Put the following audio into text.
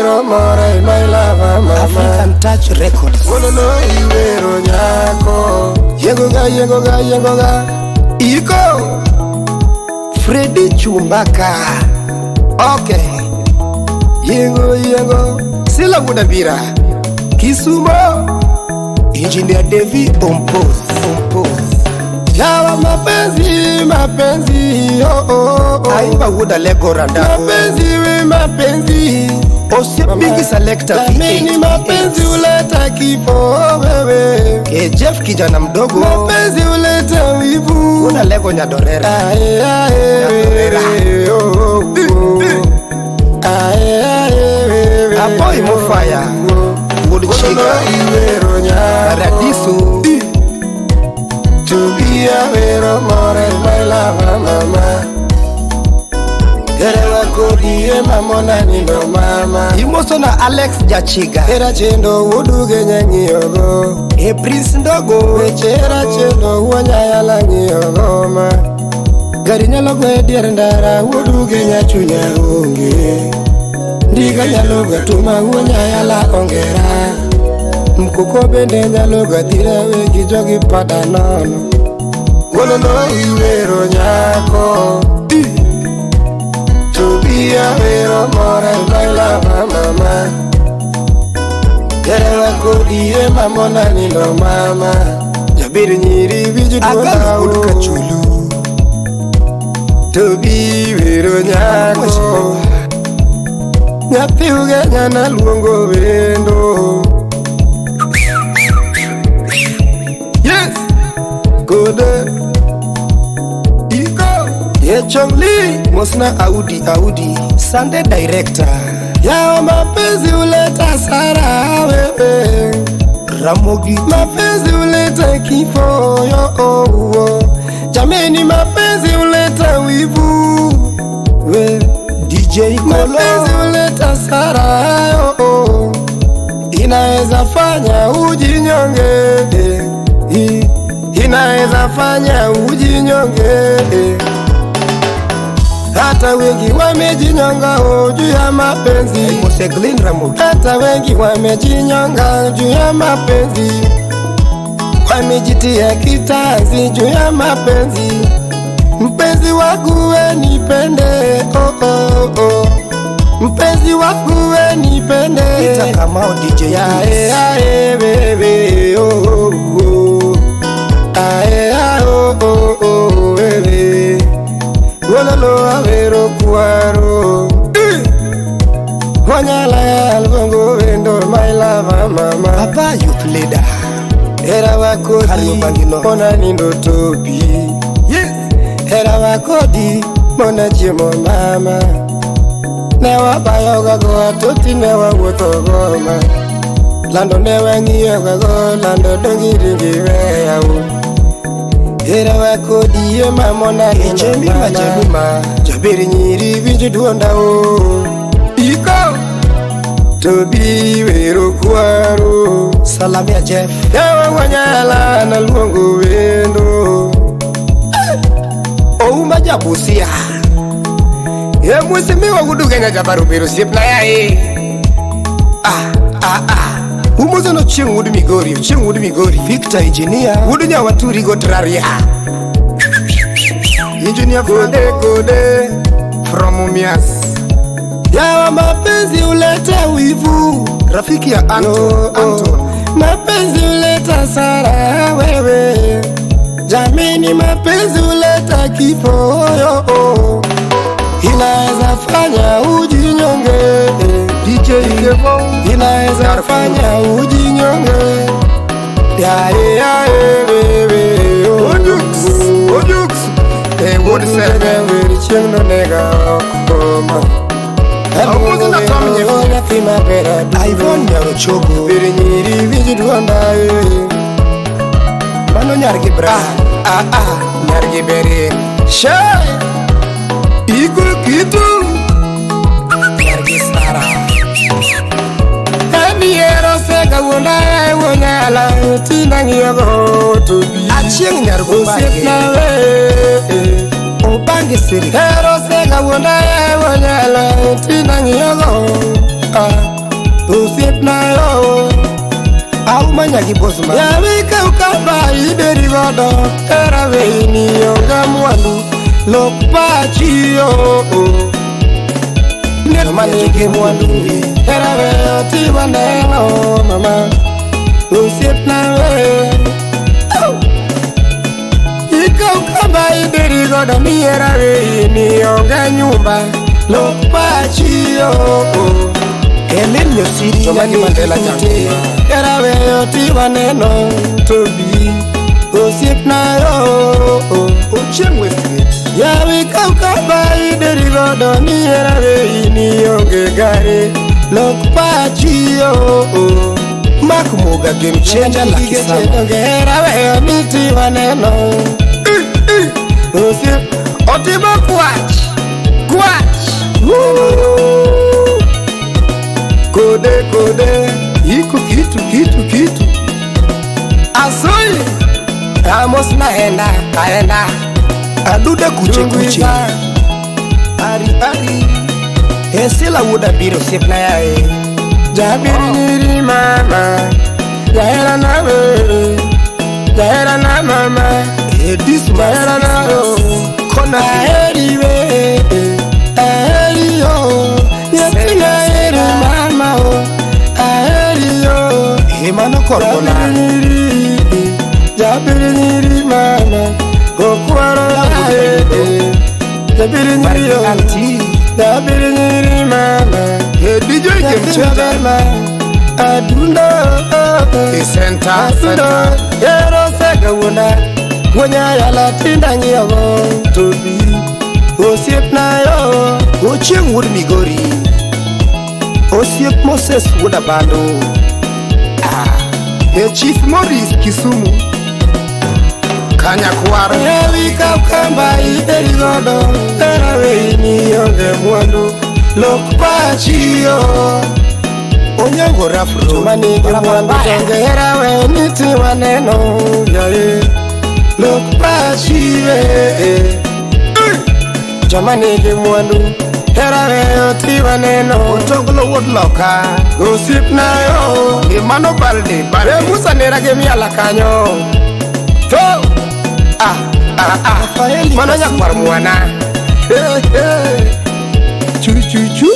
vero more my love mama. African Touch Records. Wololo iwero nyako. Yengoga. Iko Freddy Chumbaka. Okay. Yengo. Sila Gudabira. Kisumo. Engineer Davy Ompos. Yawa mapenzi, oh. Aiba Wuda Lego Randa. Mapenzi. Ose Bigi Selector Mini mapenzi uleta kifo wewe. Jeff kijana mdogo. Mapenzi uleta wivu. Wuda Lego Nyadorera. Aboy Mofaya. Wood Chiga. Iwero nya. Paradiso. Tubia vero more my love mama. Gerewa kodie mamona nindo mama. Imoso na Alex Jachiga. Era chendo uduge nyangiyogo. Prince ndogo. Wechera chendo uanyayala ngiyogo ma. Gari nyalo gwe dier ndara uduge nyachunya unge. Ndiga nyalo gatuma uanyayala ongera. Mkuko bende nyalo gatirawe gijogi pada nono. Wololo iwero nyako. Tubia vero more my love mama. Gerewa kodie mamona nindo mama. Jabiri nyiri viju duona Wood Kachulu. Tubi vero nyako. Nyathi ugenya na luongo wendo. Yes. Kode. Iko. Yechongli. Mosna Audi. Sunday Director. Yawa mapenzi uleta sara wewe. Ramogi. Mapenzi uleta kifo yo. Jameni mapenzi uleta wivu. We. DJ Mapenzi Kolo. uleta sara yo. Inaweza fanya ujinyonge. Inaweza fanya ujinyonge. Hata wengi wamejinyonga juu ya mapenzi. Mose Glenn Ramogi. Hata wengi wamejinyonga juu ya mapenzi. Wamejitia kitanzi juu ya mapenzi. Mpenzi wangu we nipende, oh. Mpenzi wangu we nipende. Ita Kamau DJ Ae baby, oh. Ae oh baby. Wololo avero kuaro. Wanyala algongo wendo my love mama. Papa Youth Leader. Era wakodi Kariobangino. mona nindo tobi. Yes. Era wakodi mona chimo mama. Newa bayoga go atoti newa wuotho goma. Lando newa ng'iyoga go lando dongiri weyawu. Era wakodi mamona Jemima. Jabiri nyiri viju duonda o. Iko Tobi wero kuaro. Salamia Jeff. Yawa wanyala na luongo wendo. Ouma Jabusia. Ye mwesimi wa gudugenya jabaru biro siep na yae. Umuzo no Chieng Wood Migori. Victor Engineer. Wudunya waturi gotraria. Engineer Kode from Umias. Yawa mapenzi uleta wivu. Rafiki ya Anton. Mapenzi uleta sara wewe. Jamini mapenzi uleta kifo yo. Inaweza fanya ujinyonge. DJ Kevo. Inaweza fanya ujinyonge. Baby. Ojux. Wood seven. Chiengno nega koma. Umuzo na Tom Nyefu. Fima pera. Ivan Nyarochogo. Biri nyiri viju duonda Mano Nyargi Bra. Nyargi beri. Shai. Igu kitu. Nyargi Sara. Emiero sega wunda wonyala. Tina ngiyogo tobi. Achieng Nyargo Usip na we. Obange Siri. Ero sega wunda wonyala. Tina ngiyogo. osiepna yo Aumanya gibosma Yawika ukaba ideri godo Erawe ni yonga mwandu Lokpachi yo Manike mwandu Erawe otiwa neno mama Osiepna we Ika ukaba ideri godo Ni erawe ni yonga nyumba Lokpachi yo Elen yo siri Chomani Mandela Janguma Erawe otiwa neno Tobi Osiepna yo Ochemwe fit Yawika ukaba ideri godo Ni erawe ni yonge gare Lokpachi yo Makumuga game changer la kisama Erawe onitiwa neno Osiep Otiba kwach Kode Iko kitu Asoi Amos naenda Adude kuche Ari Esila wuda biro sip na yae Jabiri niri mama Jahera na mama This Jahera na Kona Aheri we Aheri yo Yetina aheri mama o Aheri yo Hemano korona Jabiri niri mama Gokwaro Jabiri niri yo Jabiri niri mama DJ game changer Adunda Center Yero sega wuna Wanya yala tinda nyiyago Tobi Osiep na yo Ocheng wood Migori Osiep Moses wood abando Chief Morris Kisumu Kanya Kwaro Yawika ukamba ideri godo Erawe ni yonge mwandu Lokpachi yo Onyango rafro Chumani mwandu Jonge erawe nitiwa neno Yae Lokpachi we Jamani mwandu Erawe otiwa neno Otongolo woodloka Gosip na yo Emano balde Musa nera gemi ala kanyo To Mano nyakwar mwana Chu chu chu